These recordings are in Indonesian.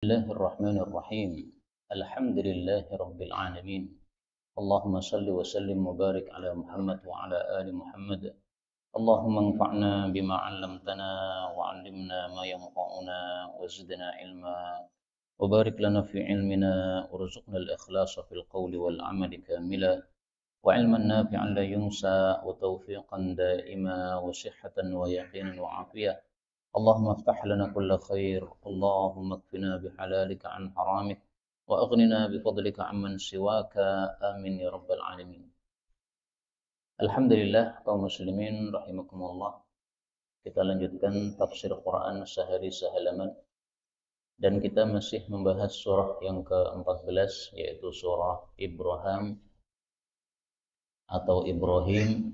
الله الرحمن الرحيم. الحمد لله رب العالمين. اللهم صل وسلم وبارك على محمد وعلى آل محمد. اللهم انفعنا بما علمتنا وعلمنا ما ينفعنا وزدنا علما وبارك لنا في علمنا وارزقنا الإخلاص في القول والعمل كاملا وعلما نافعا لا ينسى وتوفيقا دائما وصحة ويقينا وعافية. اللهم افتح لنا كل خير. اللهم اكفنا بحلالك عن حرامك وأغننا بفضلك عمن سواك. آمين يا رب العالمين. Alhamdulillah kaum muslimin rahimakumullah. Kita lanjutkan tafsir Quran sehari sehalaman dan kita masih membahas surah yang ke-14 yaitu surah Ibrahim atau Ibrahim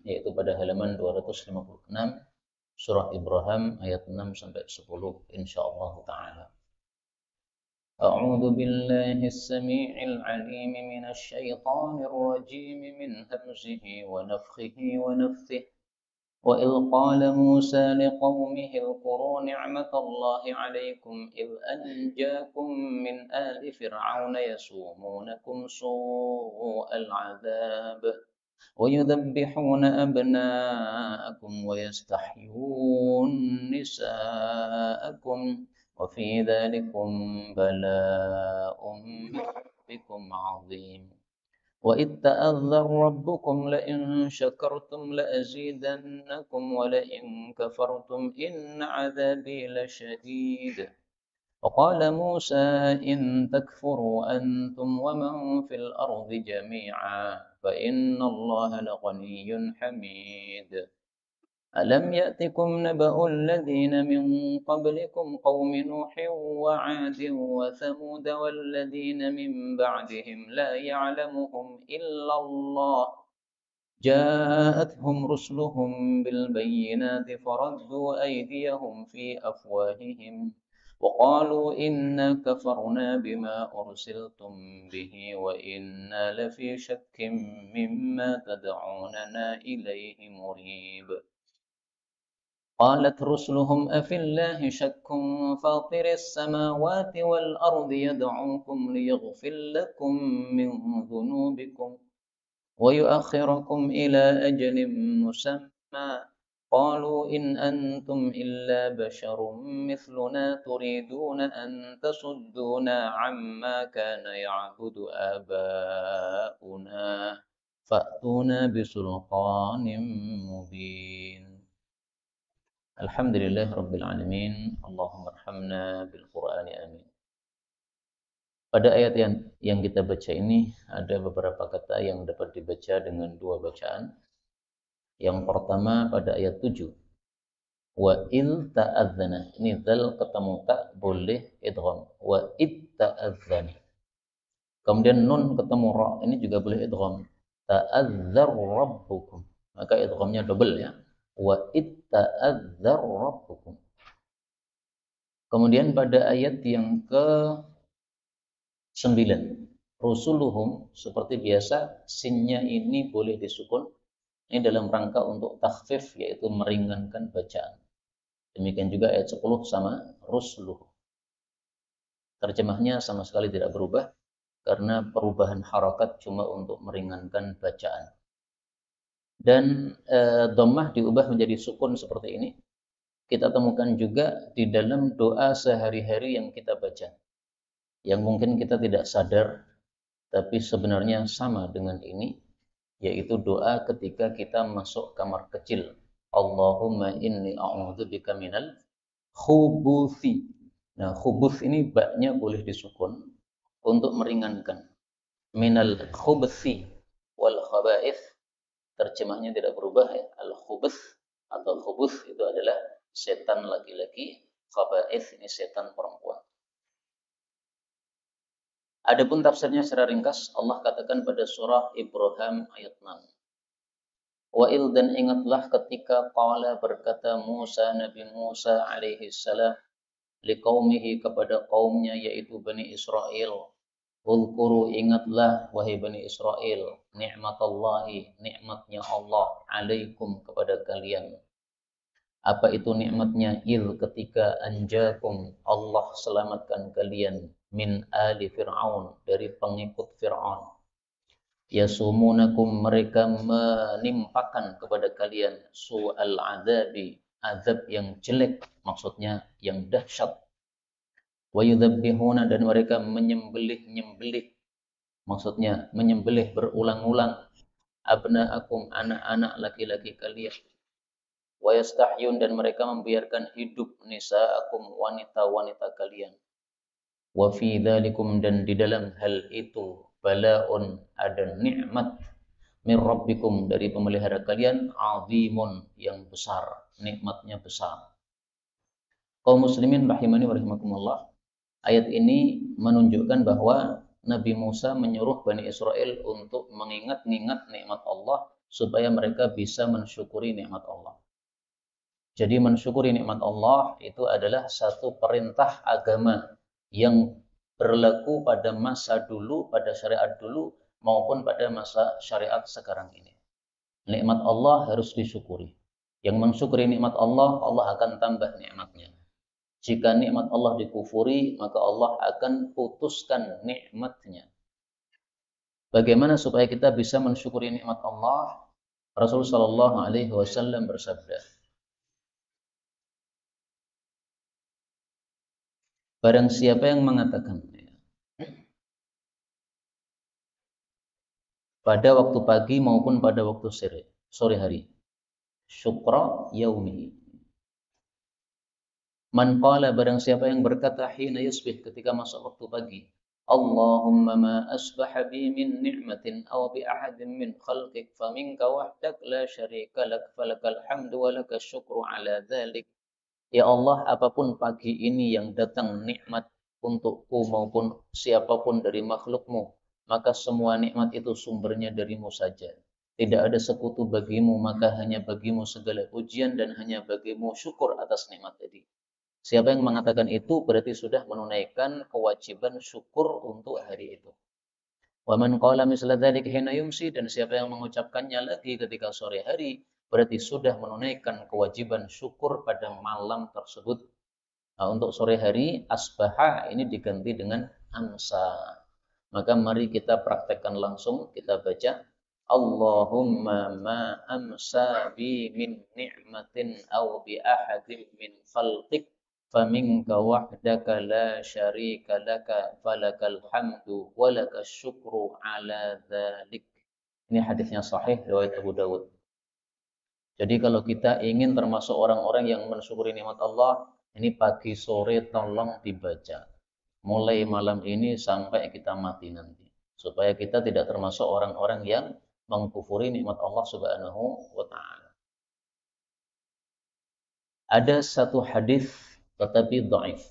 yaitu pada halaman 256 surah Ibrahim ayat 6 sampai 10 insyaallah taala. أعوذ بالله السميع العليم من الشيطان الرجيم من همزه ونفخه ونفثه. وإذ قال موسى لقومه اذكروا نعمة الله عليكم إذ أنجاكم من آل فرعون يسومونكم سوء العذاب ويذبحون أبناءكم ويستحيون نساءكم وفي ذلكم بلاء بكم عظيم. وإذ تأذن ربكم لئن شكرتم لأزيدنكم ولئن كفرتم إن عذابي لشديد. وقال موسى إن تكفروا أنتم ومن في الأرض جميعا فإن الله لغني حميد. ألم يأتكم نبأ الذين من قبلكم قوم نوح وعاد وثمود والذين من بعدهم لا يعلمهم إلا الله جاءتهم رسلهم بالبينات فردوا أيديهم في أفواههم وقالوا إنا كفرنا بما أرسلتم به وإنا لفي شك مما تدعوننا إليه مريب. قالت رسلهم أفي الله شك فاطر السماوات والأرض يدعوكم ليغفر لكم من ذنوبكم ويؤخركم إلى أجل مسمى قالوا إن أنتم إلا بشر مثلنا تريدون أن تصدونا عما كان يعبد آباؤنا فأتونا بسلطان مبين. Alhamdulillah Rabbil Alamin. Allahumma arhamna bil Qur'ani amin. Pada ayat yang kita baca ini ada beberapa kata yang dapat dibaca dengan dua bacaan. Yang pertama pada ayat 7. Wa il ta'adzana. Ini dal ketemu tak boleh idgham. Wa id ta'adzana. Kemudian nun ketemu ra ini juga boleh idgham. Ta'adzar rabbukum. Maka idghamnya double ya. Wa itta'adzar rabbukum. Kemudian pada ayat yang ke-9 rusuluhum seperti biasa sinnya ini boleh disukun. Ini dalam rangka untuk takhfif yaitu meringankan bacaan. Demikian juga ayat 10 sama rusuluhum. Terjemahnya sama sekali tidak berubah karena perubahan harakat cuma untuk meringankan bacaan. Dan dhammah diubah menjadi sukun seperti ini. Kita temukan juga di dalam doa sehari-hari yang kita baca. Yang mungkin kita tidak sadar, tapi sebenarnya sama dengan ini, yaitu doa ketika kita masuk kamar kecil. Allahumma inni a'udzubika minal khubuthi. Nah, khubuth ini baknya boleh disukun untuk meringankan. Minal khubuthi wal khaba'ith. Terjemahnya tidak berubah ya. Al-khubuth atau khubuth itu adalah setan laki-laki, khaba'ith ini setan perempuan. Adapun tafsirnya secara ringkas, Allah katakan pada surah Ibrahim ayat 6. Wa'il dan ingatlah ketika qala berkata Musa, Nabi Musa alaihi salam, liqaumihi kepada kaumnya yaitu Bani Israel. Ulkuru ingatlah wahai Bani Israel, ni'matallahi, nikmatnya Allah alaikum kepada kalian. Apa itu nikmatnya? Ketika anjakum, Allah selamatkan kalian min ali Fir'aun, dari pengikut Fir'aun. Yasumunakum, mereka menimpakan kepada kalian su'al adabi, azab yang jelek, maksudnya yang dahsyat. Wa yudzabbihuna, dan mereka menyembelih-nyembelih, maksudnya menyembelih berulang-ulang, abna'akum, anak-anak laki-laki kalian. Wa yastahyun, dan mereka membiarkan hidup nisa'akum, wanita-wanita kalian. Wa fi dzalikum, dan di dalam hal itu balaun, ada nikmat, min rabbikum, dari pemelihara kalian, azimun, yang besar, nikmatnya besar. Kaum muslimin rahimani wa rahimakumullah, ayat ini menunjukkan bahwa Nabi Musa menyuruh Bani Israel untuk mengingat-ingat nikmat Allah supaya mereka bisa mensyukuri nikmat Allah. Jadi mensyukuri nikmat Allah itu adalah satu perintah agama yang berlaku pada masa dulu, pada syariat dulu, maupun pada masa syariat sekarang ini. Nikmat Allah harus disyukuri. Yang mensyukuri nikmat Allah, Allah akan tambah nikmatnya. Jika nikmat Allah dikufuri, maka Allah akan putuskan nikmatnya. Bagaimana supaya kita bisa mensyukuri nikmat Allah? Rasulullah Shallallahu Alaihi Wasallam bersabda, barang siapa yang mengatakan pada waktu pagi maupun pada waktu sore hari, syukra yaumi. Man qala, barang siapa yang berkata hina yusbih, ketika masuk waktu pagi, Allahumma ma asbaha bi min ni'matin aw bi ahadin min khalqik faminka wahdak la syarika lak falakal hamdu wa lakas syukru ala dzalik. Ya Allah, apapun pagi ini yang datang nikmat untukku maupun siapapun dari makhlukmu, maka semua nikmat itu sumbernya darimu saja. Tidak ada sekutu bagimu, maka hanya bagimu segala pujian dan hanya bagimu syukur atas nikmat tadi. Siapa yang mengatakan itu berarti sudah menunaikan kewajiban syukur untuk hari itu. Wa man qala misla dzalik hina yumsi, dan siapa yang mengucapkannya lagi ketika sore hari, berarti sudah menunaikan kewajiban syukur pada malam tersebut. Nah, untuk sore hari, asbaha ini diganti dengan amsa. Maka mari kita praktekkan langsung, kita baca Allahumma ma amsa bi min ni'matin aw bi ahadin min khalqik faminka wahdaka la syarika laka falakal hamdu walakas syukru ala dzalik. Ini hadisnya sahih riwayat Abu Dawud. Jadi kalau kita ingin termasuk orang-orang yang mensyukuri nikmat Allah, ini pagi sore tolong dibaca. Mulai malam ini sampai kita mati nanti. Supaya kita tidak termasuk orang-orang yang mengkufuri nikmat Allah Subhanahu wa taala. Ada satu hadis tetapi dhaif.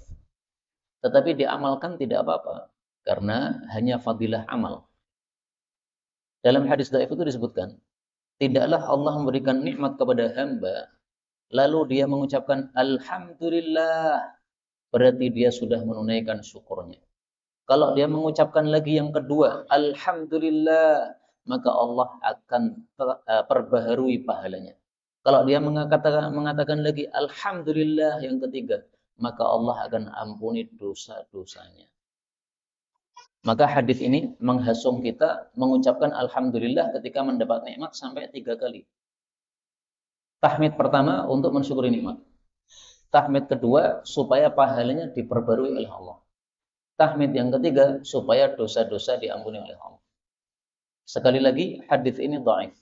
Tetapi diamalkan tidak apa-apa karena hanya fadilah amal. Dalam hadis dhaif itu disebutkan, tidaklah Allah memberikan nikmat kepada hamba lalu dia mengucapkan alhamdulillah, berarti dia sudah menunaikan syukurnya. Kalau dia mengucapkan lagi yang kedua, alhamdulillah, maka Allah akan perbaharui pahalanya. Kalau dia mengatakan lagi alhamdulillah yang ketiga, maka Allah akan ampuni dosa-dosanya. Maka hadis ini menghasung kita mengucapkan alhamdulillah ketika mendapat nikmat sampai 3 kali. Tahmid pertama untuk mensyukuri nikmat. Tahmid kedua supaya pahalanya diperbarui oleh Allah. Tahmid yang ketiga supaya dosa-dosa diampuni oleh Allah. Sekali lagi, hadis ini dhaif.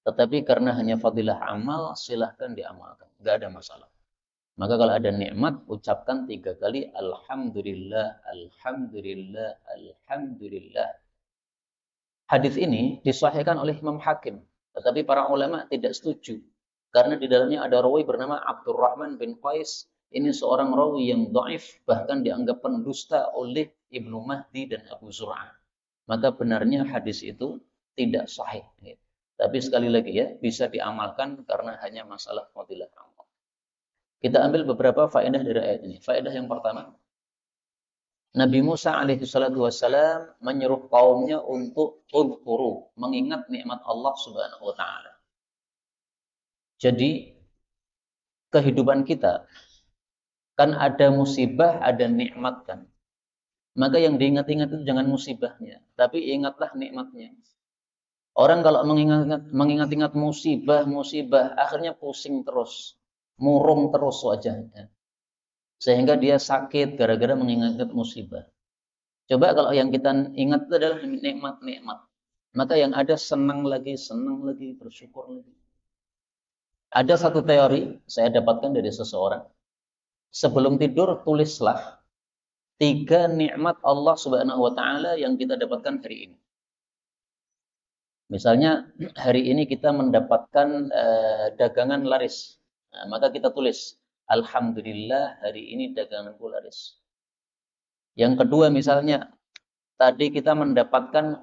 Tetapi karena hanya fadilah amal, silahkan diamalkan. Tidak ada masalah. Maka kalau ada nikmat, ucapkan 3 kali alhamdulillah, alhamdulillah, alhamdulillah. Hadis ini disahihkan oleh Imam Hakim. Tetapi para ulama tidak setuju. Karena di dalamnya ada rawi bernama Abdurrahman bin Qais. Ini seorang rawi yang dhaif, bahkan dianggap pendusta oleh Ibnu Mahdi dan Abu Zur'ah. Maka benarnya hadis itu tidak sahih. Tapi sekali lagi ya, bisa diamalkan karena hanya masalah fadilah amal. Kita ambil beberapa faedah dari ayat ini. Faedah yang pertama, Nabi Musa alaihi salatu wassalam menyuruh kaumnya untuk udhkuru, mengingat nikmat Allah Subhanahu wa taala. Jadi kehidupan kita, kan ada musibah, ada nikmat kan. Maka yang diingat-ingat itu jangan musibahnya, tapi ingatlah nikmatnya. Orang kalau mengingat-ingat musibah, akhirnya pusing terus, murung terus wajahnya. Sehingga dia sakit gara-gara mengingat musibah. Coba kalau yang kita ingat itu adalah nikmat-nikmat. Maka yang ada senang lagi, bersyukur lagi. Ada satu teori saya dapatkan dari seseorang. Sebelum tidur tulislah 3 nikmat Allah Subhanahu wa taala yang kita dapatkan hari ini. Misalnya hari ini kita mendapatkan dagangan laris. Nah, maka kita tulis, alhamdulillah hari ini daganganku laris. Yang kedua misalnya, tadi kita mendapatkan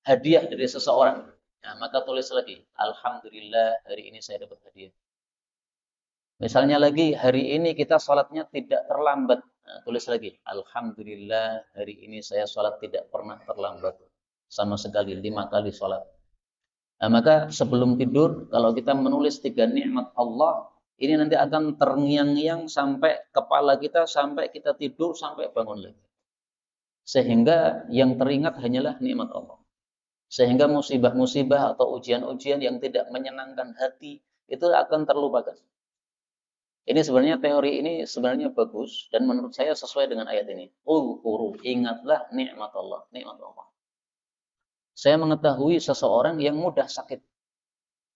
hadiah dari seseorang. Nah, maka tulis lagi, alhamdulillah hari ini saya dapat hadiah. Misalnya lagi, hari ini kita sholatnya tidak terlambat. Nah, tulis lagi, alhamdulillah hari ini saya sholat tidak pernah terlambat. Sama sekali, 5 kali sholat. Nah, maka sebelum tidur, kalau kita menulis 3 nikmat Allah, ini nanti akan terngiang-ngiang sampai kepala kita, sampai kita tidur, sampai bangun lagi. Sehingga yang teringat hanyalah nikmat Allah. Sehingga musibah-musibah atau ujian-ujian yang tidak menyenangkan hati, itu akan terlupakan. Ini sebenarnya teori ini sebenarnya bagus, dan menurut saya sesuai dengan ayat ini. Ingatlah nikmat Allah, nikmat Allah. Saya mengetahui seseorang yang mudah sakit.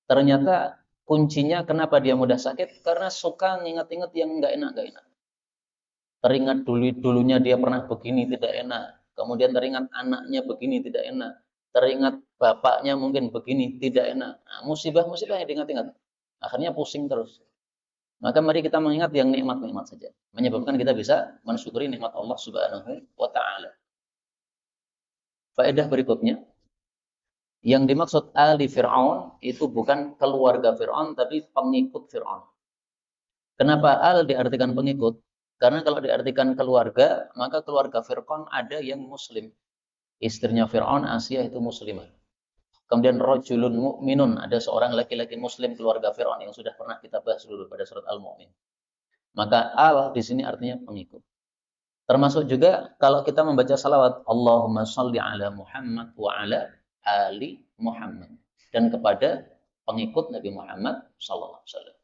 Ternyata kuncinya kenapa dia mudah sakit? Karena suka nginget-inget yang nggak enak. Teringat dulunya dia pernah begini tidak enak. Kemudian teringat anaknya begini tidak enak. Teringat bapaknya mungkin begini tidak enak. Nah, musibah-musibah yang diingat-ingat. Akhirnya pusing terus. Maka mari kita mengingat yang nikmat-nikmat saja. Menyebabkan kita bisa mensyukuri nikmat Allah Subhanahu wa ta'ala. Faedah berikutnya. Yang dimaksud Ali Fir'aun itu bukan keluarga Fir'aun, tapi pengikut Fir'aun. Kenapa Al diartikan pengikut? Karena kalau diartikan keluarga, maka keluarga Fir'aun ada yang muslim. Istrinya Fir'aun, Asia, itu muslimah. Kemudian rajulun mu'minun, ada seorang laki-laki muslim keluarga Fir'aun yang sudah pernah kita bahas dulu pada surat Al-Mu'min. Maka Al di sini artinya pengikut. Termasuk juga kalau kita membaca salawat, Allahumma shalli ala Muhammad wa ala ali Muhammad, dan kepada pengikut Nabi Muhammad sallallahu alaihi wasallam.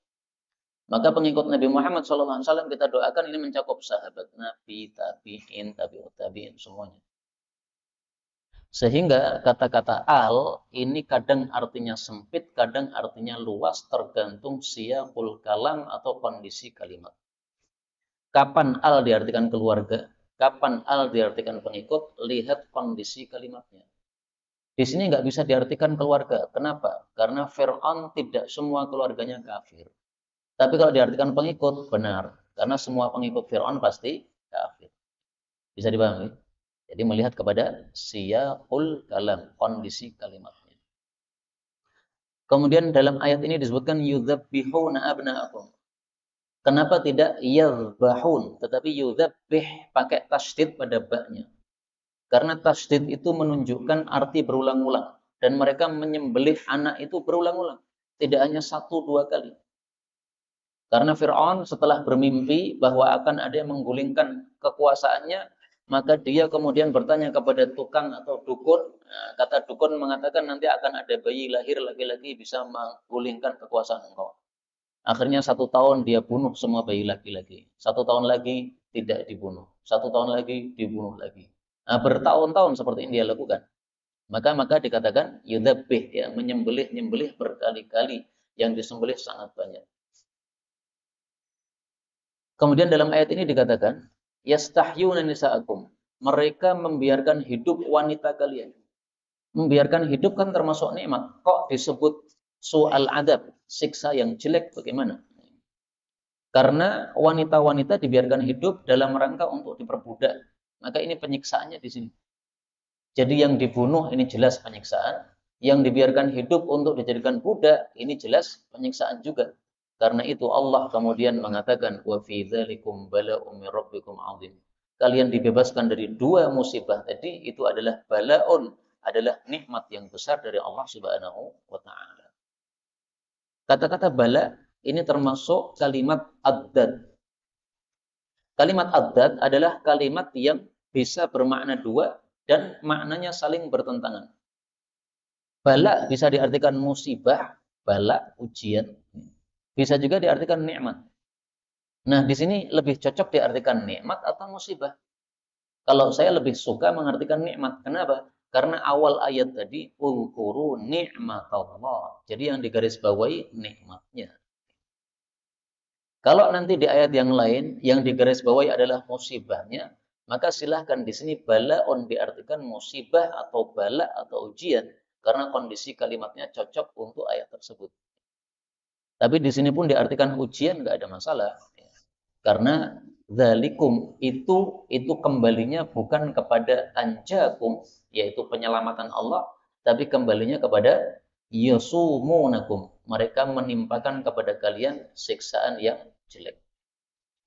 Maka pengikut Nabi Muhammad sallallahu alaihi wasallam kita doakan ini mencakup sahabat Nabi, tabi'in, tabi'ut tabi'in semuanya. Sehingga kata-kata al ini kadang artinya sempit, kadang artinya luas, tergantung siyaqul kalam atau kondisi kalimat. Kapan al diartikan keluarga, kapan al diartikan pengikut, lihat kondisi kalimatnya. Di sini nggak bisa diartikan keluarga. Kenapa? Karena Fir'aun tidak semua keluarganya kafir. Tapi kalau diartikan pengikut, benar. Karena semua pengikut Fir'aun pasti kafir. Bisa dipahami? Jadi melihat kepada siyaqul kalam, kondisi kalimatnya. Kemudian dalam ayat ini disebutkan yudzabbihuna abna'akum. Kenapa tidak yadhbahun, tetapi yudzabbih pakai tasydid pada ba-nya? Karena tasydid itu menunjukkan arti berulang-ulang. Dan mereka menyembelih anak itu berulang-ulang. Tidak hanya 1-2 kali. Karena Fir'aun setelah bermimpi bahwa akan ada yang menggulingkan kekuasaannya, maka dia kemudian bertanya kepada tukang atau dukun. Nah, kata dukun mengatakan nanti akan ada bayi lahir laki-laki bisa menggulingkan kekuasaan engkau. Akhirnya 1 tahun dia bunuh semua bayi laki-laki. 1 tahun lagi tidak dibunuh. 1 tahun lagi dibunuh lagi. Nah, bertahun-tahun seperti ini dia lakukan. Maka dikatakan yudzabbih, ya, menyembelih berkali-kali, yang disembelih sangat banyak. Kemudian dalam ayat ini dikatakan yastahyuna nisa'akum, mereka membiarkan hidup wanita kalian. Membiarkan hidup kan termasuk nikmat. Kok disebut su'al adab, siksa yang jelek bagaimana? Karena wanita-wanita dibiarkan hidup dalam rangka untuk diperbudak. Maka ini penyiksaannya di sini. Jadi yang dibunuh ini jelas penyiksaan, yang dibiarkan hidup untuk dijadikan budak ini jelas penyiksaan juga. Karena itu Allah kemudian mengatakan wa fi dzalikum bala'un min rabbikum 'adzim. Kalian dibebaskan dari 2 musibah tadi, itu adalah bala'un, adalah nikmat yang besar dari Allah Subhanahu wa taala. Kata-kata bala ini termasuk kalimat addad. Kalimat addad adalah kalimat yang bisa bermakna dua dan maknanya saling bertentangan. Bala bisa diartikan musibah, bala, ujian. Bisa juga diartikan nikmat. Nah, di sini lebih cocok diartikan nikmat atau musibah. Kalau saya lebih suka mengartikan nikmat. Kenapa? Karena awal ayat tadi, ulkuru ni'matallah. Jadi yang digarisbawahi nikmatnya. Kalau nanti di ayat yang lain, yang digarisbawahi adalah musibahnya, maka silahkan di sini balaun diartikan musibah atau bala atau ujian. Karena kondisi kalimatnya cocok untuk ayat tersebut. Tapi di sini pun diartikan ujian, nggak ada masalah. Karena dzalikum itu kembalinya bukan kepada anjakum, yaitu penyelamatan Allah, tapi kembalinya kepada yasumunakum. Mereka menimpakan kepada kalian siksaan yang jelek.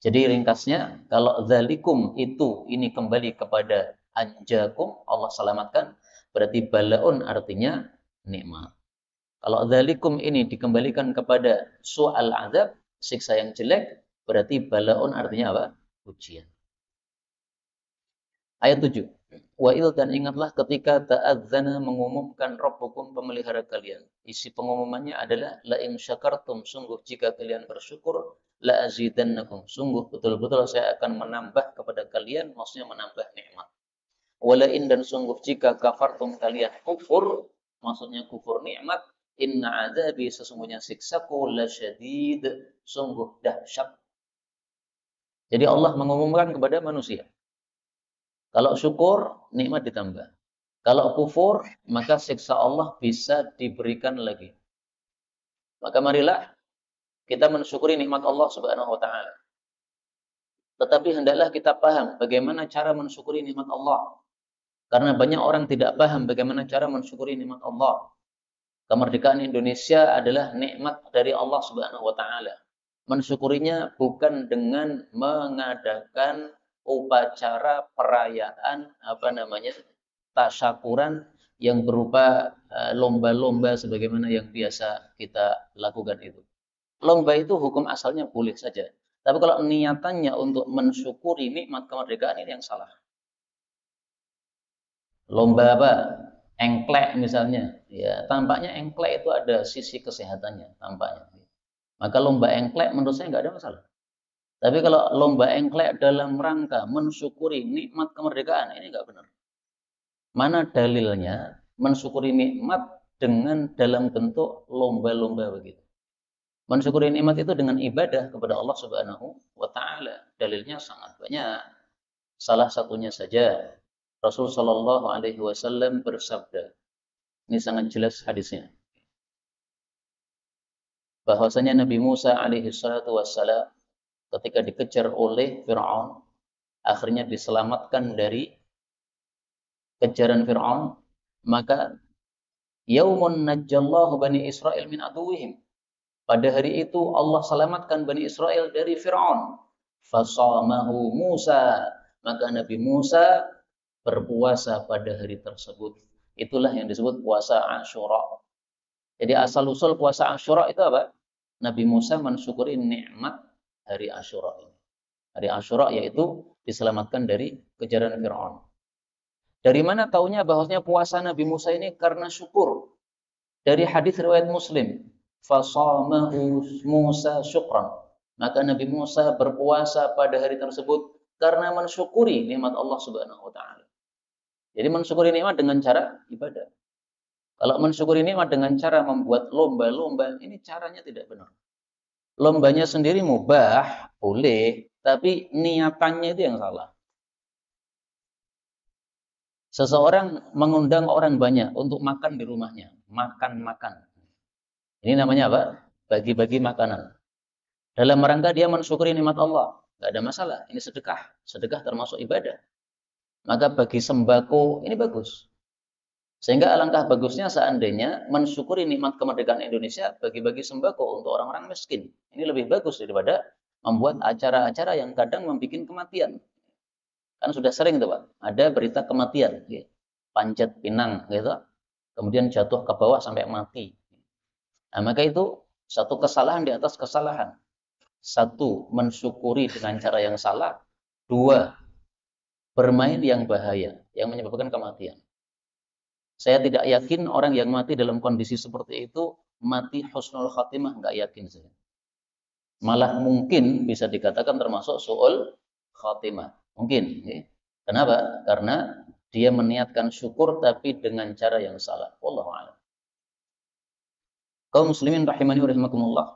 Jadi ringkasnya, kalau dzalikum ini kembali kepada anjakum, Allah selamatkan, berarti balaun artinya nikmat. Kalau dzalikum ini dikembalikan kepada su'al azab, siksa yang jelek, berarti balaun artinya apa? Ujian. Ayat 7. Wa'il dan ingatlah ketika ta'adzana mengumumkan Rabbukum pemelihara kalian. Isi pengumumannya adalah la in syakartum, sungguh jika kalian bersyukur, la azidannakum, sungguh betul-betul saya akan menambah kepada kalian, maksudnya menambah nikmat. Wala in dan sungguh jika kafartum kalian kufur, maksudnya kufur nikmat, inna azabi sesungguhnya siksaku lasyadid, sungguh dahsyat. Jadi Allah mengumumkan kepada manusia. Kalau syukur, nikmat ditambah. Kalau kufur, maka siksa Allah bisa diberikan lagi. Maka marilah kita mensyukuri nikmat Allah Subhanahu wa taala. Tetapi hendaklah kita paham bagaimana cara mensyukuri nikmat Allah. Karena banyak orang tidak paham bagaimana cara mensyukuri nikmat Allah. Kemerdekaan Indonesia adalah nikmat dari Allah Subhanahu wa taala. Mensyukurinya bukan dengan mengadakan upacara perayaan tasyakuran yang berupa lomba-lomba sebagaimana yang biasa kita lakukan itu. Lomba itu hukum asalnya boleh saja. Tapi kalau niatannya untuk mensyukuri nikmat kemerdekaan ini yang salah. Lomba apa? Engklek misalnya. Ya, tampaknya engklek itu ada sisi kesehatannya tampaknya. Maka lomba engklek menurut saya nggak ada masalah. Tapi kalau lomba engklek dalam rangka mensyukuri nikmat kemerdekaan, ini nggak benar. Mana dalilnya mensyukuri nikmat dengan dalam bentuk lomba-lomba begitu? Mensyukuri nikmat itu dengan ibadah kepada Allah Subhanahu wa taala. Dalilnya sangat banyak. Salah satunya saja Rasul Shallallahu alaihi wasallam bersabda. Ini sangat jelas hadisnya. Bahwasanya Nabi Musa alaihi salatu wassalam ketika dikejar oleh Fir'aun, akhirnya diselamatkan dari kejaran Fir'aun, maka yaumun najjallahu bani Israel min aduwihim. Pada hari itu Allah selamatkan Bani Israel dari Fir'aun. Fasamahu Musa. Maka Nabi Musa berpuasa pada hari tersebut. Itulah yang disebut puasa Asyura. Jadi asal-usul puasa Asyura itu apa? Nabi Musa mensyukuri nikmat hari Asyura ini. Hari Asyura yaitu diselamatkan dari kejaran Fir'aun. Dari mana taunya bahwasanya puasa Nabi Musa ini karena syukur? Dari hadis riwayat Muslim. Fasamahu Musa syukran. Maka Nabi Musa berpuasa pada hari tersebut karena mensyukuri nikmat Allah Subhanahu wa taala. Jadi mensyukuri nikmat dengan cara ibadah. Kalau mensyukuri nikmat dengan cara membuat lomba-lomba, ini caranya tidak benar. Lombanya sendiri mubah, boleh, tapi niatannya itu yang salah. Seseorang mengundang orang banyak untuk makan di rumahnya, makan-makan. Ini namanya apa? Bagi-bagi makanan. Dalam rangka dia mensyukuri nikmat Allah. Tidak ada masalah. Ini sedekah. Sedekah termasuk ibadah. Maka bagi sembako ini bagus. Sehingga alangkah bagusnya seandainya mensyukuri nikmat kemerdekaan Indonesia bagi-bagi sembako untuk orang-orang miskin. Ini lebih bagus daripada membuat acara-acara yang kadang membuat kematian. Kan sudah sering tuh Pak. Ada berita kematian. Gitu. Panjat pinang gitu. Kemudian jatuh ke bawah sampai mati. Nah, maka itu Satu kesalahan di atas kesalahan. Satu, mensyukuri dengan cara yang salah. Dua, bermain yang bahaya, yang menyebabkan kematian. Saya tidak yakin orang yang mati dalam kondisi seperti itu, mati husnul khatimah, nggak yakin saya. Malah mungkin bisa dikatakan termasuk su'ul khatimah. Mungkin. Ya. Kenapa? Karena dia meniatkan syukur tapi dengan cara yang salah. Wallahu a'lam. Kaum muslimin rahimani wa rahimakumullah.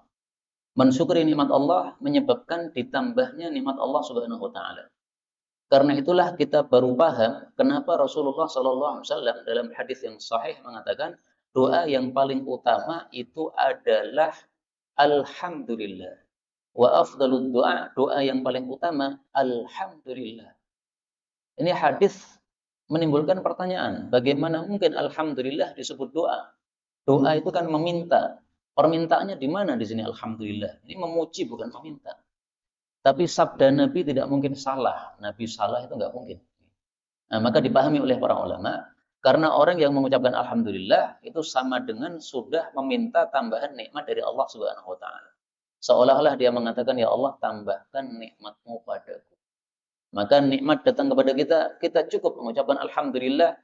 Mensyukuri nikmat Allah menyebabkan ditambahnya nikmat Allah Subhanahu wa taala. Karena itulah kita baru paham kenapa Rasulullah SAW dalam hadis yang sahih mengatakan doa yang paling utama itu adalah alhamdulillah. Wa afdalud doa, doa yang paling utama alhamdulillah. Ini hadis menimbulkan pertanyaan, bagaimana mungkin alhamdulillah disebut doa? Doa itu kan meminta. Permintaannya di mana di sini alhamdulillah? Ini memuji bukan meminta. Tapi sabda Nabi tidak mungkin salah. Nabi salah itu nggak mungkin. Nah, maka dipahami oleh para ulama, karena orang yang mengucapkan alhamdulillah itu sama dengan sudah meminta tambahan nikmat dari Allah Subhanahu wa taala. Seolah-olah dia mengatakan, ya Allah tambahkan nikmat-Mu padaku. Maka nikmat datang kepada kita, kita cukup mengucapkan alhamdulillah,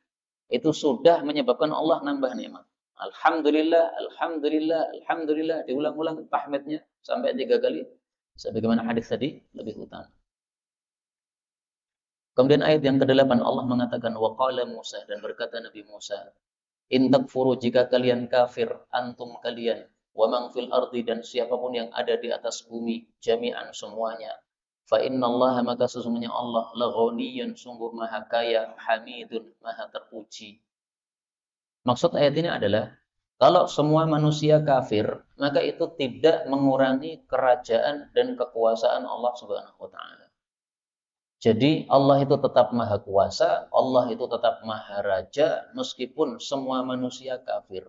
itu sudah menyebabkan Allah nambah nikmat. Alhamdulillah, alhamdulillah, alhamdulillah, diulang-ulang tahmidnya sampai 3 kali. Sebagaimana hadis tadi lebih utama. Kemudian ayat yang ke-8 Allah mengatakan waqala Musa, dan berkata Nabi Musa, in takfuru, jika kalian kafir, antum kalian, wa man fil ardi, dan siapapun yang ada di atas bumi, jami'an semuanya, fa innallaha, maka sesungguhnya Allah la ghaniyyun, sungguh maha kaya, hamidun, maha terpuji. Maksud ayat ini adalah kalau semua manusia kafir, maka itu tidak mengurangi kerajaan dan kekuasaan Allah Subhanahu wa taala. Jadi Allah itu tetap maha kuasa, Allah itu tetap maha raja, meskipun semua manusia kafir.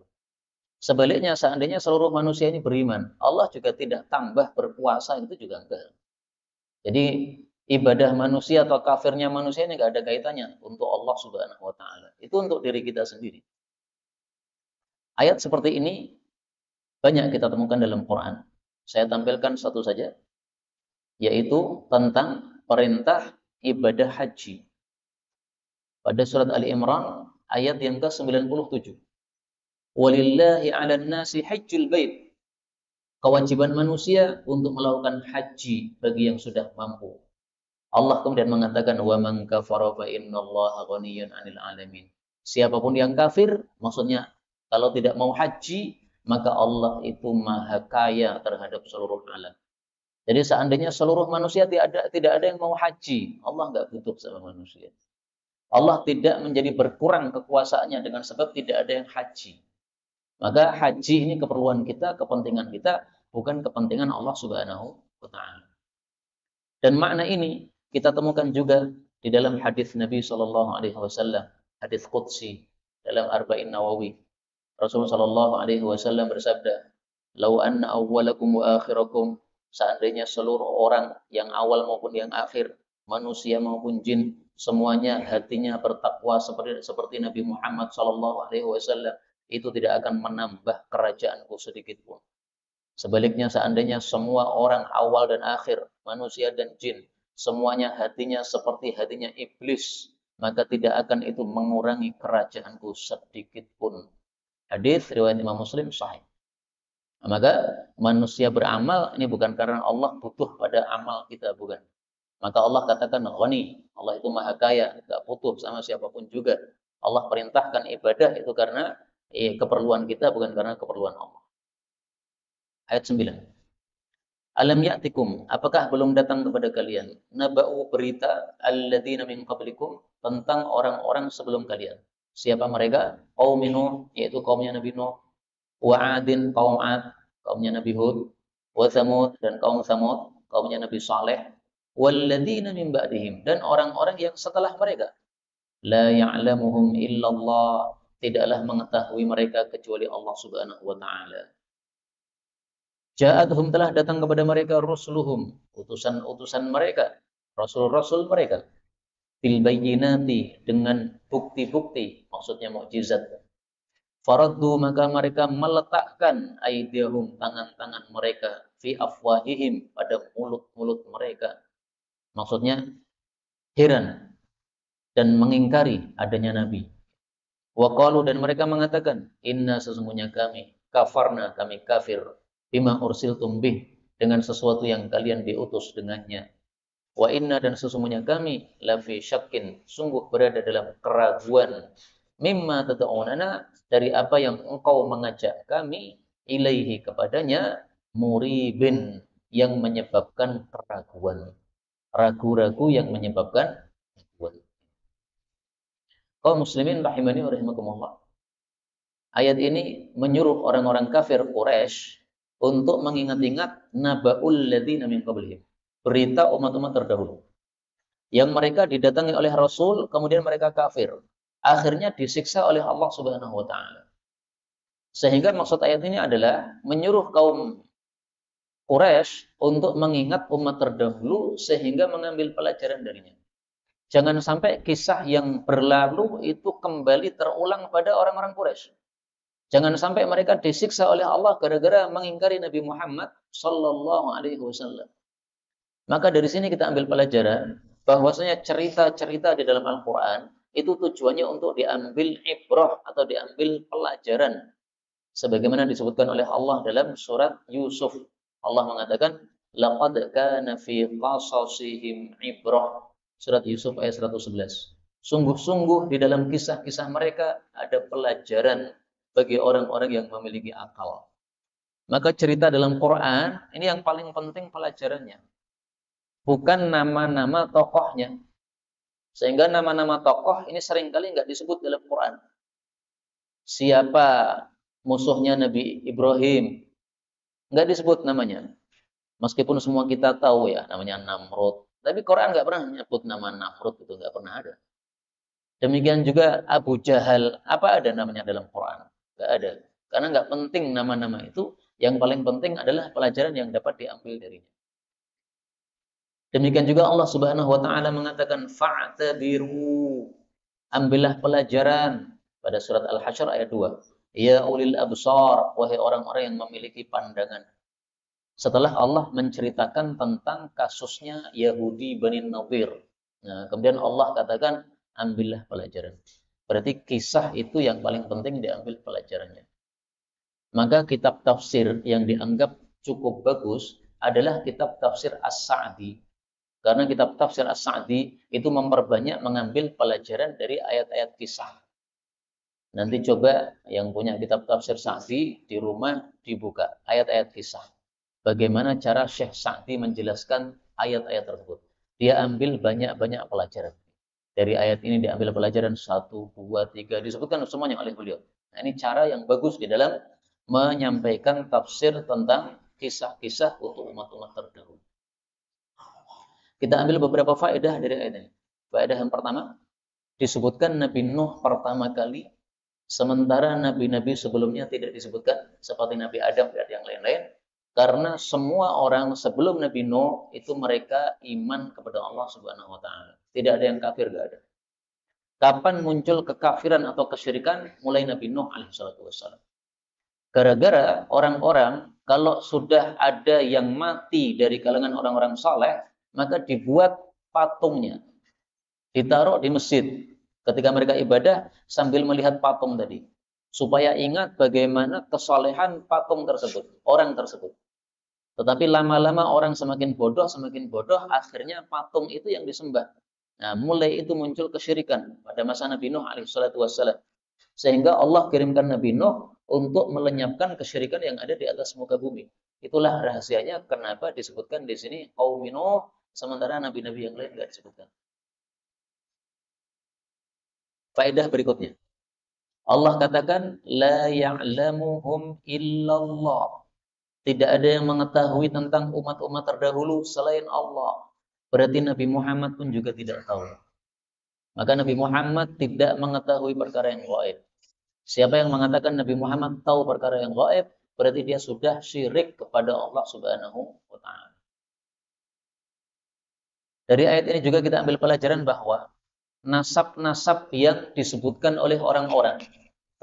Sebaliknya, seandainya seluruh manusia ini beriman, Allah juga tidak tambah berkuasa, itu juga enggak. Jadi ibadah manusia atau kafirnya manusia ini enggak ada kaitannya untuk Allah Subhanahu wa taala. Itu untuk diri kita sendiri. Ayat seperti ini banyak kita temukan dalam Quran. Saya tampilkan satu saja, yaitu tentang perintah ibadah haji. Pada surat Ali Imran ayat yang ke-97. Walillahi 'alan nasi hajjul bait. Kewajiban manusia untuk melakukan haji bagi yang sudah mampu. Allah kemudian mengatakan wa man kafara fa innallaha ghaniyyun 'anil 'alamin. Siapapun yang kafir, maksudnya kalau tidak mau haji, maka Allah itu maha kaya terhadap seluruh alam. Jadi seandainya seluruh manusia tidak ada yang mau haji, Allah nggak butuh sama manusia. Allah tidak menjadi berkurang kekuasaannya dengan sebab tidak ada yang haji. Maka haji ini keperluan kita, kepentingan kita, bukan kepentingan Allah Subhanahu wa taala. Dan makna ini kita temukan juga di dalam hadis Nabi sallallahu alaihi wasallam, hadis qudsi dalam Arba'in Nawawi. Rasulullah sallallahu alaihi wasallam bersabda, "Lau anna awwalakum wa akhirakum", seandainya seluruh orang yang awal maupun yang akhir, manusia maupun jin, semuanya hatinya bertakwa seperti Nabi Muhammad sallallahu alaihi wasallam, itu tidak akan menambah kerajaanku sedikit pun. Sebaliknya, seandainya semua orang awal dan akhir, manusia dan jin, semuanya hatinya seperti hatinya iblis, maka tidak akan itu mengurangi kerajaanku sedikit pun. Hadis riwayat Imam Muslim sahih. Maka manusia beramal ini bukan karena Allah butuh pada amal kita, bukan. Maka Allah katakan ghani, Allah itu maha kaya, tidak butuh sama siapapun juga. Allah perintahkan ibadah itu karena keperluan kita, bukan karena keperluan Allah. Ayat 9. Alam ya'tikum, apakah belum datang kepada kalian naba'u, berita alladzina min qablikum, tentang orang-orang sebelum kalian. Siapa mereka? Qaum Nuh, yaitu kaumnya Nabi Nuh, wa 'adin, kaum 'Ad, kaumnya Nabi Hud, wa Tsamud, dan kaum Tsamud, kaumnya Nabi Saleh, walladzina min ba'dihim, dan orang-orang yang setelah mereka. La ya'lamuhum illallah, tidaklah mengetahui mereka kecuali Allah Subhanahu wa taala. Ja'atuhum, telah datang kepada mereka rusuluhum, utusan-utusan mereka, rasul-rasul mereka, bil bayyinati, dengan bukti-bukti, maksudnya mukjizat. Faraddu, maka mereka meletakkan aydiyahum, tangan-tangan mereka, fi afwahihim, pada mulut-mulut mereka. Maksudnya heran dan mengingkari adanya nabi. Wa qalu, dan mereka mengatakan, inna, sesungguhnya kami, kafarna, kami kafir, bima ursiltum bih, dengan sesuatu yang kalian diutus dengannya. Wa inna, dan sesungguhnya kami, lafi syakkin, sungguh berada dalam keraguan, mimma tad'unana, dari apa yang engkau mengajak kami, ilaihi, kepadanya, muribin, yang menyebabkan keraguan. Ragu-ragu yang menyebabkan keraguan. Kaum muslimin rahimani wa rahimakumullah. Ayat ini menyuruh orang-orang kafir Quraisy untuk mengingat-ingat naba'ul ladzina min qablihim. Berita umat-umat terdahulu yang mereka didatangi oleh Rasul, kemudian mereka kafir. Akhirnya disiksa oleh Allah Subhanahu wa taala. Sehingga maksud ayat ini adalah menyuruh kaum Quraisy untuk mengingat umat terdahulu sehingga mengambil pelajaran darinya. Jangan sampai kisah yang berlalu itu kembali terulang pada orang-orang Quraisy. Jangan sampai mereka disiksa oleh Allah gara-gara mengingkari Nabi Muhammad sallallahu alaihi wasallam. Maka dari sini kita ambil pelajaran bahwasanya cerita-cerita di dalam Al-Qur'an itu tujuannya untuk diambil ibrah atau diambil pelajaran. Sebagaimana disebutkan oleh Allah dalam surat Yusuf. Allah mengatakan, laqad kana fi qasasihim ibrah. Surat Yusuf ayat 111. Sungguh-sungguh di dalam kisah-kisah mereka ada pelajaran bagi orang-orang yang memiliki akal. Maka cerita dalam Quran ini yang paling penting pelajarannya, bukan nama-nama tokohnya. Sehingga nama-nama tokoh ini seringkali nggak disebut dalam Quran. Siapa musuhnya Nabi Ibrahim, nggak disebut namanya. Meskipun semua kita tahu ya namanya Namrud, tapi Quran nggak pernah menyebut nama Namrud, itu nggak pernah ada. Demikian juga Abu Jahal, apa ada namanya dalam Quran? Nggak ada. Karena nggak penting nama-nama itu, yang paling penting adalah pelajaran yang dapat diambil darinya. Demikian juga Allah Subhanahu wa taala mengatakan fa'tabiru, ambillah pelajaran, pada surat Al-Hasyr ayat 2. Ya ulil absar, wahai orang-orang yang memiliki pandangan. Setelah Allah menceritakan tentang kasusnya Yahudi Bani Nadir. Nah, kemudian Allah katakan ambillah pelajaran. Berarti kisah itu yang paling penting diambil pelajarannya. Maka kitab tafsir yang dianggap cukup bagus adalah kitab tafsir As-Sa'di. Karena kitab tafsir As-Sa'di itu memperbanyak mengambil pelajaran dari ayat-ayat kisah. Nanti coba yang punya kitab tafsir Sa'di di rumah dibuka ayat-ayat kisah. Bagaimana cara Syekh Sa'di menjelaskan ayat-ayat tersebut. Dia ambil banyak-banyak pelajaran. Dari ayat ini diambil pelajaran 1, 2, 3, disebutkan semuanya oleh beliau. Nah, ini cara yang bagus di dalam menyampaikan tafsir tentang kisah-kisah untuk umat-umat terdahulu. Kita ambil beberapa faedah dari ayat ini. Faedah yang pertama, disebutkan Nabi Nuh pertama kali, sementara nabi-nabi sebelumnya tidak disebutkan, seperti Nabi Adam dan yang lain-lain. Karena semua orang sebelum Nabi Nuh itu mereka iman kepada Allah Subhanahu wa taala. Tidak ada yang kafir, enggak ada. Kapan muncul kekafiran atau kesyirikan? Mulai Nabi Nuh alaihissalatu wassalam. Gara-gara orang-orang kalau sudah ada yang mati dari kalangan orang-orang saleh, maka dibuat patungnya. Ditaruh di masjid. Ketika mereka ibadah sambil melihat patung tadi. Supaya ingat bagaimana kesalehan patung tersebut, orang tersebut. Tetapi lama-lama orang semakin bodoh, akhirnya patung itu yang disembah. Nah, mulai itu muncul kesyirikan pada masa Nabi Nuh alaihissalatu wassalam. Sehingga Allah kirimkan Nabi Nuh untuk melenyapkan kesyirikan yang ada di atas muka bumi. Itulah rahasianya kenapa disebutkan di sini kaum Nuh, sementara nabi-nabi yang lain tidak disebutkan. Faedah berikutnya. Allah katakan la ya'lamuhum illallah. Tidak ada yang mengetahui tentang umat-umat terdahulu selain Allah. Berarti Nabi Muhammad pun juga tidak tahu. Maka Nabi Muhammad tidak mengetahui perkara yang gaib. Siapa yang mengatakan Nabi Muhammad tahu perkara yang gaib, berarti dia sudah syirik kepada Allah Subhanahu wa taala. Dari ayat ini juga kita ambil pelajaran bahwa nasab-nasab yang disebutkan oleh orang-orang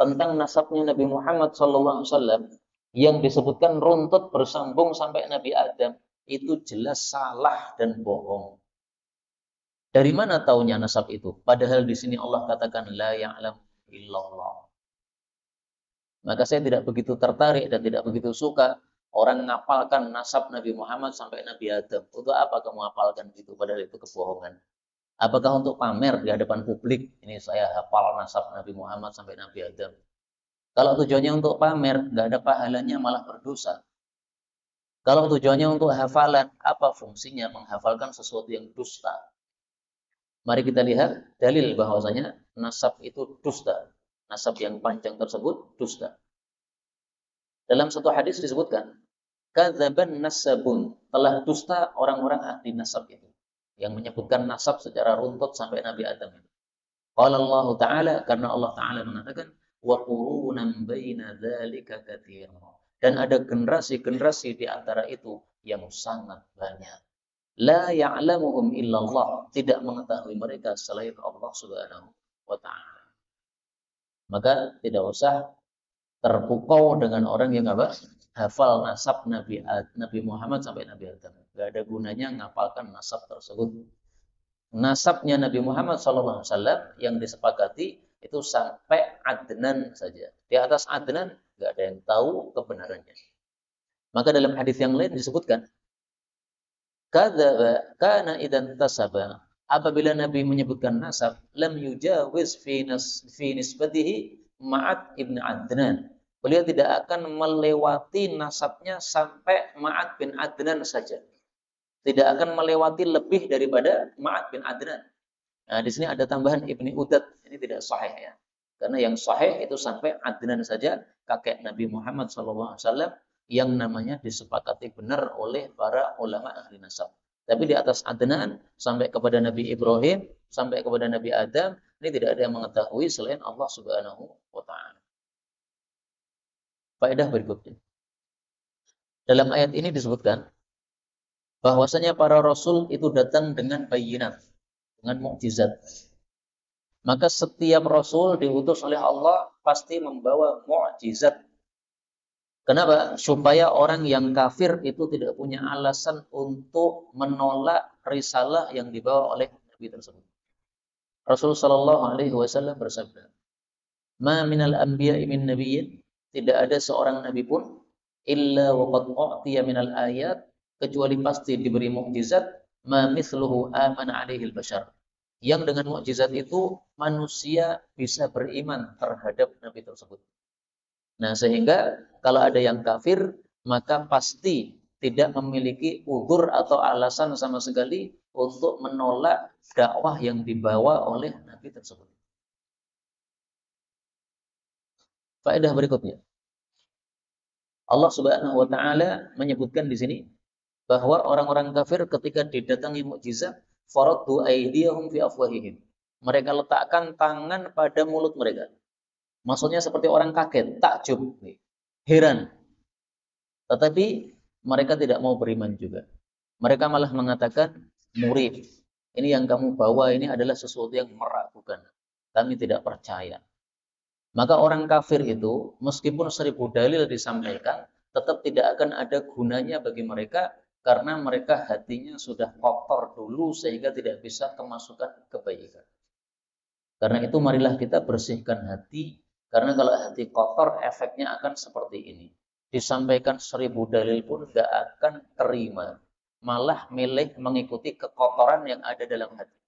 tentang nasabnya Nabi Muhammad SAW yang disebutkan runtut bersambung sampai Nabi Adam, itu jelas salah dan bohong. Dari mana taunya nasab itu? Padahal di sini Allah katakan la ya'lam illallah. Maka saya tidak begitu tertarik dan tidak begitu suka orang ngapalkan nasab Nabi Muhammad sampai Nabi Adam. Untuk apa kamu hafalkan gitu? Padahal itu kebohongan. Apakah untuk pamer di hadapan publik? Ini saya hafal nasab Nabi Muhammad sampai Nabi Adam. Kalau tujuannya untuk pamer, nggak ada pahalanya, malah berdosa. Kalau tujuannya untuk hafalan, apa fungsinya menghafalkan sesuatu yang dusta? Mari kita lihat dalil bahwasanya nasab itu dusta. Nasab yang panjang tersebut dusta. Dalam satu hadis disebutkan, kadzaban nasabun, telah dusta orang-orang ahli nasab itu, yang menyebutkan nasab secara runtut sampai Nabi Adam itu. Qala Allah Ta'ala, karena Allah Ta'ala mengatakan, wa qurunan baina dzalika katsira. Dan ada generasi-generasi di antara itu yang sangat banyak. La ya'lamuhum illallah, tidak mengetahui mereka selain Allah Subhanahu wa Ta'ala. Maka tidak usah terpukau dengan orang yang apa? Hafal nasab Nabi Muhammad sampai Nabi Adam. Gak ada gunanya ngapalkan nasab tersebut. Nasabnya Nabi Muhammad SAW yang disepakati itu sampai Adnan saja. Di atas Adnan gak ada yang tahu kebenarannya. Maka dalam hadis yang lain disebutkan, kadzaba kana idan tasaba, apabila Nabi menyebutkan nasab, lam yujawiz fi nisbatihi Ma'ad ibn Adnan. Beliau tidak akan melewati nasabnya sampai Ma'ad bin Adnan saja. Tidak akan melewati lebih daripada Ma'ad bin Adnan. Nah, di sini ada tambahan Ibni Udad. Ini tidak sahih ya. Karena yang sahih itu sampai Adnan saja, kakek Nabi Muhammad SAW yang namanya disepakati benar oleh para ulama ahli nasab. Tapi di atas Adnan sampai kepada Nabi Ibrahim, sampai kepada Nabi Adam, ini tidak ada yang mengetahui selain Allah Subhanahu wa Ta'ala. Faedah berikutnya. Dalam ayat ini disebutkan bahwasanya para rasul itu datang dengan bayinat, dengan mukjizat. Maka setiap rasul diutus oleh Allah pasti membawa mukjizat. Kenapa? Supaya orang yang kafir itu tidak punya alasan untuk menolak risalah yang dibawa oleh Nabi tersebut. Rasul sallallahu alaihi wasallam bersabda, "Ma minal anbiya'i min nabiyyin", tidak ada seorang nabi pun illa waqad u'tiya minal ayat, kecuali pasti diberi mukjizat, ma mithluhu amana alaihi al-bashar, yang dengan mukjizat itu manusia bisa beriman terhadap nabi tersebut. Nah, sehingga kalau ada yang kafir, maka pasti tidak memiliki uzur atau alasan sama sekali untuk menolak dakwah yang dibawa oleh nabi tersebut. Faedah berikutnya. Allah Subhanahu wa taala menyebutkan di sini bahwa orang-orang kafir ketika didatangi mukjizat, faraddu aydiyahum fi afwahihim. Mereka letakkan tangan pada mulut mereka. Maksudnya seperti orang kaget, takjub, heran. Tetapi mereka tidak mau beriman juga. Mereka malah mengatakan, murid, ini yang kamu bawa ini adalah sesuatu yang meragukan. Kami tidak percaya. Maka orang kafir itu, meskipun 1000 dalil disampaikan, tetap tidak akan ada gunanya bagi mereka, karena mereka hatinya sudah kotor dulu sehingga tidak bisa kemasukan kebaikan. Karena itu marilah kita bersihkan hati, karena kalau hati kotor efeknya akan seperti ini. Disampaikan 1000 dalil pun gak akan terima. Malah milih mengikuti kekotoran yang ada dalam hati.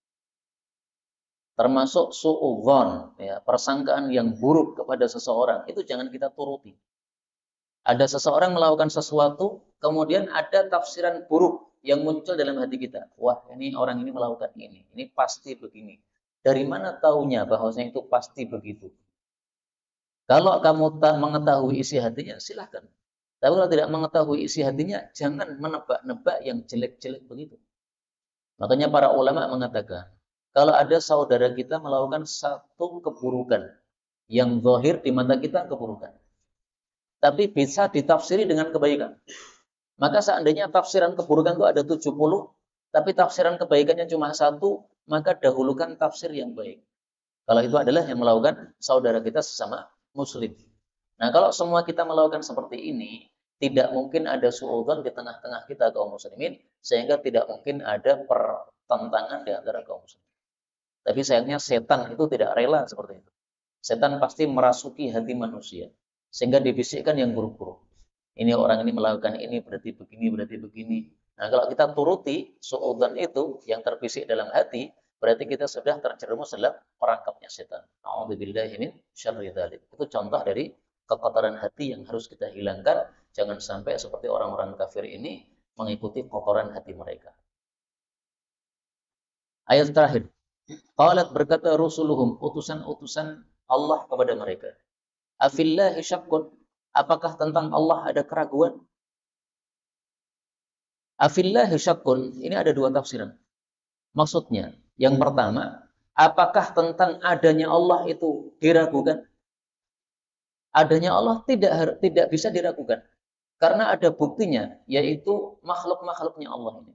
Termasuk su'udzon, ya, persangkaan yang buruk kepada seseorang, itu jangan kita turuti. Ada seseorang melakukan sesuatu, kemudian ada tafsiran buruk yang muncul dalam hati kita. Wah, ini orang ini melakukan ini pasti begini. Dari mana taunya bahwasanya itu pasti begitu? Kalau kamu tak mengetahui isi hatinya, silahkan. Tapi kalau tidak mengetahui isi hatinya, jangan menebak-nebak yang jelek-jelek begitu. Makanya para ulama mengatakan, kalau ada saudara kita melakukan satu keburukan, yang zahir di mata kita keburukan, tapi bisa ditafsiri dengan kebaikan. Maka seandainya tafsiran keburukan itu ada 70, tapi tafsiran kebaikannya cuma 1, maka dahulukan tafsir yang baik. Kalau itu adalah yang melakukan saudara kita sesama muslim. Nah, kalau semua kita melakukan seperti ini, tidak mungkin ada suudzon di tengah-tengah kita kaum muslimin, sehingga tidak mungkin ada pertentangan di antara kaum muslimin. Tapi sayangnya setan itu tidak rela seperti itu. Setan pasti merasuki hati manusia, sehingga dibisikkan yang buruk-buruk. Ini orang ini melakukan ini, berarti begini, berarti begini. Nah, kalau kita turuti suudzon itu yang terbisik dalam hati, berarti kita sudah terjerumus dalam perangkapnya setan. A'udzubillahi min syarri dzalik. Itu contoh dari kekotoran hati yang harus kita hilangkan. Jangan sampai seperti orang-orang kafir ini mengikuti kotoran hati mereka. Ayat terakhir. Qalat berkata rusuluhum, utusan-utusan Allah kepada mereka. Afillahi syakkun, apakah tentang Allah ada keraguan? Afillahi syakkun, ini ada dua tafsiran. Maksudnya, yang pertama, apakah tentang adanya Allah itu diragukan? Adanya Allah tidak bisa diragukan. Karena ada buktinya, yaitu makhluk-makhluknya Allah ini.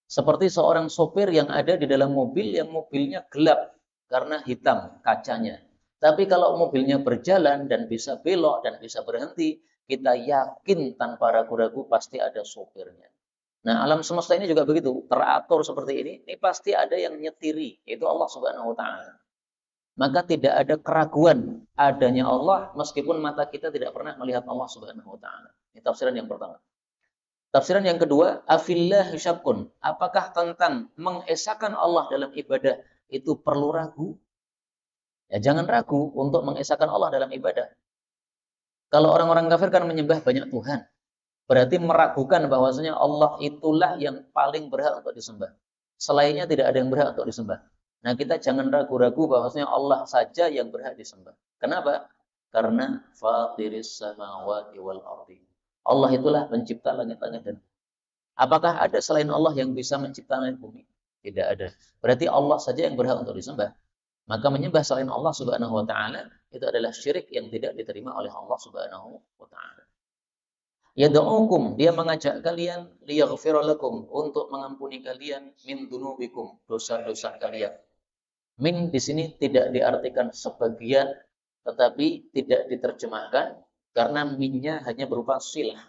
Seperti seorang sopir yang ada di dalam mobil yang mobilnya gelap karena hitam kacanya. Tapi kalau mobilnya berjalan dan bisa belok dan bisa berhenti, kita yakin tanpa ragu-ragu pasti ada sopirnya. Nah, alam semesta ini juga begitu, teratur seperti ini pasti ada yang nyetiri, itu Allah Subhanahu wa taala. Maka tidak ada keraguan adanya Allah meskipun mata kita tidak pernah melihat Allah Subhanahu wa taala. Ini tafsiran yang pertama. Tafsiran yang kedua, afillahi syakkun. Apakah tentang mengesahkan Allah dalam ibadah itu perlu ragu? Ya, jangan ragu untuk mengesahkan Allah dalam ibadah. Kalau orang-orang kafir kan menyembah banyak Tuhan, berarti meragukan bahwasanya Allah itulah yang paling berhak untuk disembah. Selainnya tidak ada yang berhak untuk disembah. Nah, kita jangan ragu-ragu bahwasanya Allah saja yang berhak disembah. Kenapa? Karena fatiris samawati wal ardi. Allah itulah pencipta langit-langit dan apakah ada selain Allah yang bisa mencipta langit bumi? Tidak ada. Berarti Allah saja yang berhak untuk disembah. Maka menyembah selain Allah Subhanahu wa taala itu adalah syirik yang tidak diterima oleh Allah Subhanahu wa taala. Yad'ukum, dia mengajak kalian liyaghfira lakum, untuk mengampuni kalian min dunubikum, dosa-dosa kalian. Min di sini tidak diartikan sebagian, tetapi tidak diterjemahkan karena minnya hanya berupa silah.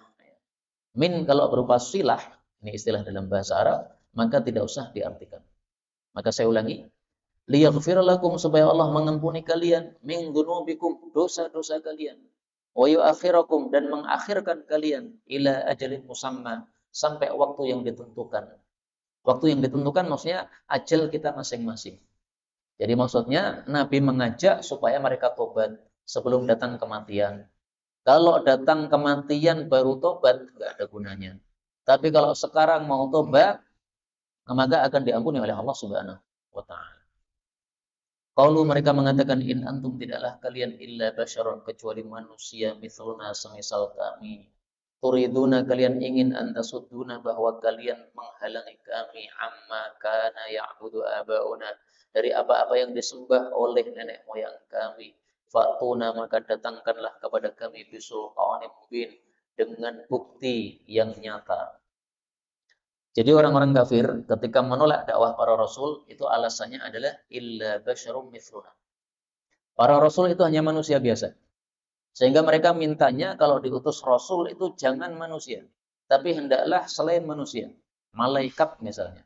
Min kalau berupa silah, ini istilah dalam bahasa Arab, maka tidak usah diartikan. Maka saya ulangi, liyaghfir lakum, supaya Allah mengampuni kalian min dunubikum, dosa-dosa kalian. Wa yu'akhirakum, dan mengakhirkan kalian ila ajalin musamma, sampai waktu yang ditentukan. Waktu yang ditentukan maksudnya ajal kita masing-masing. Jadi maksudnya Nabi mengajak supaya mereka tobat sebelum datang kematian. Kalau datang kematian baru tobat, nggak ada gunanya. Tapi kalau sekarang mau tobat, maka akan diampuni oleh Allah Subhanahu wa taala. Kalau mereka mengatakan in antum, tidaklah kalian illa basyarun, kecuali manusia mithluna, semisal kami. Turiduna, kalian ingin antasudduna, bahwa kalian menghalangi kami amma kana ya'budu abauna, dari apa-apa yang disembah oleh nenek moyang kami. Fatuna, maka datangkanlah kepada kami bisulqanin mubin, dengan bukti yang nyata. Jadi orang-orang kafir ketika menolak dakwah para rasul itu alasannya adalah illa basyarum mithluna. Para rasul itu hanya manusia biasa. Sehingga mereka mintanya kalau diutus rasul itu jangan manusia, tapi hendaklah selain manusia, malaikat misalnya.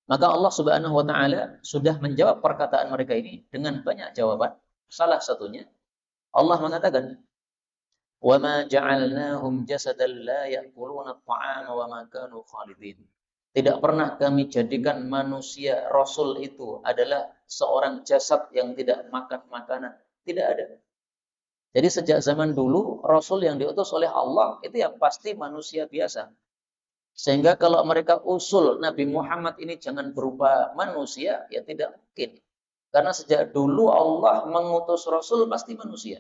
Maka Allah Subhanahu wa taala sudah menjawab perkataan mereka ini dengan banyak jawaban. Salah satunya Allah mengatakan, "Wa ma ja'alnahum jasadan la ya'kuluna at-ta'ama wa ma kanu khalidin." Tidak pernah kami jadikan manusia rasul itu adalah seorang jasad yang tidak makan makanan. Tidak ada. Jadi sejak zaman dulu rasul yang diutus oleh Allah itu yang pasti manusia biasa. Sehingga kalau mereka usul Nabi Muhammad ini jangan berupa manusia, ya tidak mungkin. Karena sejak dulu Allah mengutus Rasul pasti manusia.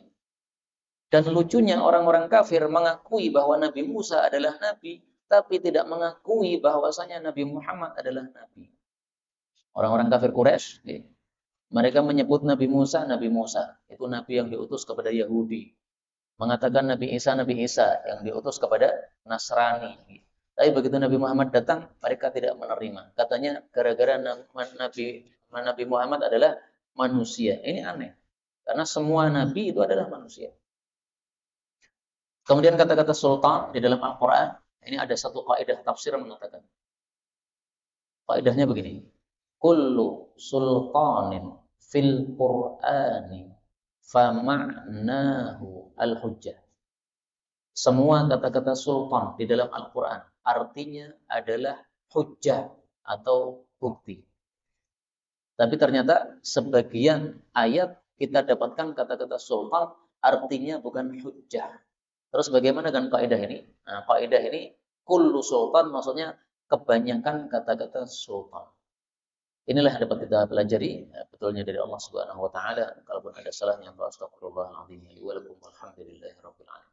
Dan lucunya orang-orang kafir mengakui bahwa Nabi Musa adalah Nabi, tapi tidak mengakui bahwasanya Nabi Muhammad adalah Nabi. Orang-orang kafir Quraisy, mereka menyebut Nabi Musa. Itu Nabi yang diutus kepada Yahudi. Mengatakan Nabi Isa yang diutus kepada Nasrani. Tapi begitu Nabi Muhammad datang, mereka tidak menerima. Katanya gara-gara Nabi Muhammad adalah manusia. Ini aneh. Karena semua nabi itu adalah manusia. Kemudian kata-kata sultan di dalam Al-Quran, ini ada satu kaidah tafsir yang mengatakan. Kaidahnya begini. Kullu sultanin fil Qur'ani fama'nahu al-hujjah. Semua kata-kata sultan di dalam Al-Quran artinya adalah hujjah atau bukti. Tapi ternyata sebagian ayat kita dapatkan kata-kata sultan artinya bukan hujjah. Terus bagaimana dengan kaidah ini? Nah, kaidah ini kullu sultan maksudnya kebanyakan kata-kata sultan. Inilah yang dapat kita pelajari betulnya dari Allah Subhanahu wa taala. Kalaupun ada salahnya, astagfirullahaladzim wa lakum walhamdulillahirabbil alamin.